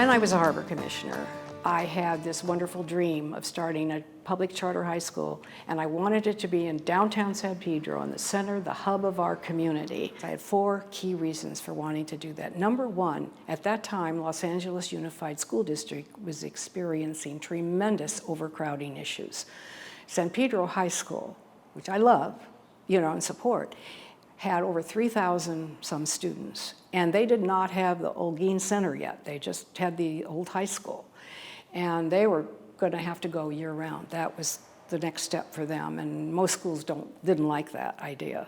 When I was a harbor commissioner, I had this wonderful dream of starting a public charter high school, and I wanted it to be in downtown San Pedro, in the center, the hub of our community. I had 4 key reasons for wanting to do that. Number one, at that time, Los Angeles Unified School District was experiencing tremendous overcrowding issues. San Pedro High School, which I love, and support, had over 3,000 some students, and they did not have the Olguin Center yet. They just had the old high school. And they were going to have to go year-round. That was the next step for them, and most schools didn't like that idea.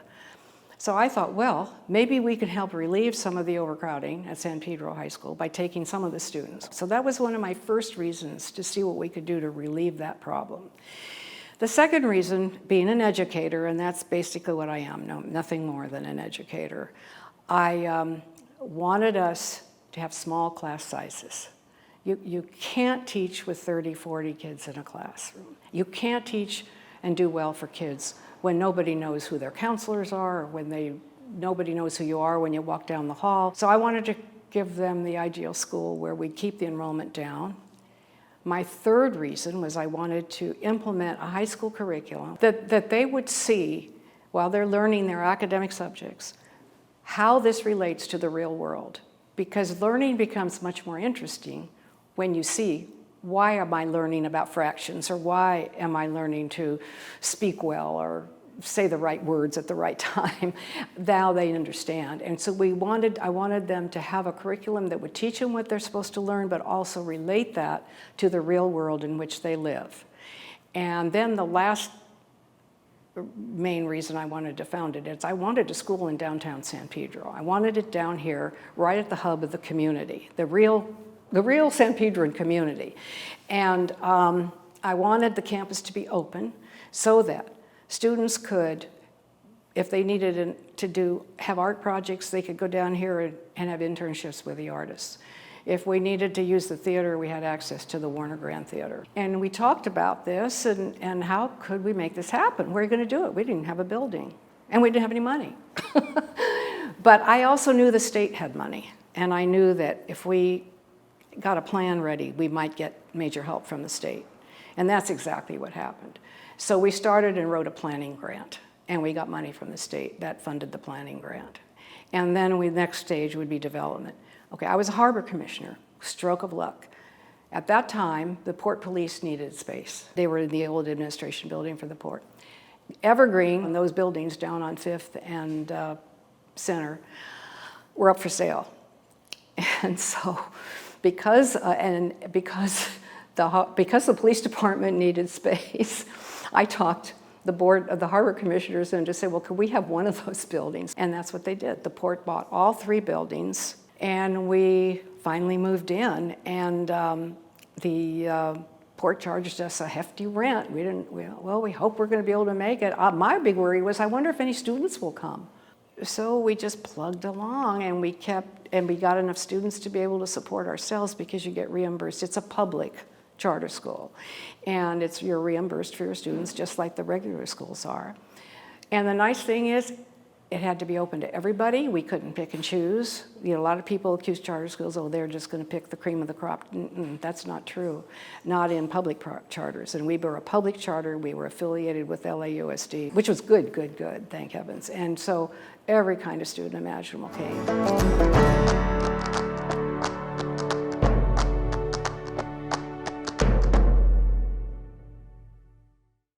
So I thought, well, maybe we could help relieve some of the overcrowding at San Pedro High School by taking some of the students. So that was one of my first reasons to see what we could do to relieve that problem. The second reason, being an educator, and that's basically what I am, nothing more than an educator, I wanted us to have small class sizes. You can't teach with 30, 40 kids in a classroom. You can't teach and do well for kids when nobody knows who their counselors are, or when nobody knows who you are when you walk down the hall. So I wanted to give them the ideal school where we'd keep the enrollment down. My third reason was I wanted to implement a high school curriculum that they would see, while they're learning their academic subjects, how this relates to the real world. Because learning becomes much more interesting when you see, why am I learning about fractions, or why am I learning to speak well or say the right words at the right time? Now they understand. And so I wanted them to have a curriculum that would teach them what they're supposed to learn, but also relate that to the real world in which they live. And then the last main reason I wanted to found it is I wanted a school in downtown San Pedro. I wanted it down here, right at the hub of the community, the real San Pedroan community. And I wanted the campus to be open so that students could, if they needed to have art projects, they could go down here and have internships with the artists. If we needed to use the theater, we had access to the Warner Grand Theater. And we talked about this and how could we make this happen? Where are you going to do it? We didn't have a building, and we didn't have any money. But I also knew the state had money, and I knew that if we got a plan ready, we might get major help from the state. And that's exactly what happened. So we started and wrote a planning grant, and we got money from the state that funded the planning grant. And then the next stage would be development. Okay, I was a harbor commissioner, stroke of luck. At that time, the port police needed space. They were in the old administration building for the port. Evergreen, and those buildings down on 5th and Center, were up for sale. And so, because the police department needed space, I talked the board of the harbor commissioners into say, well, could we have one of those buildings? And that's what they did. The port bought all 3 buildings, and we finally moved in. And the port charged us a hefty rent. We hope we're going to be able to make it. My big worry was, I wonder if any students will come. So we just plugged along, and we got enough students to be able to support ourselves, because you get reimbursed. It's a public charter school, and you're reimbursed for your students just like the regular schools are. And the nice thing is, it had to be open to everybody. We couldn't pick and choose. A lot of people accuse charter schools, they're just going to pick the cream of the crop. That's not true. Not in public charters. And we were a public charter. We were affiliated with LAUSD, which was good, thank heavens. And so every kind of student imaginable came.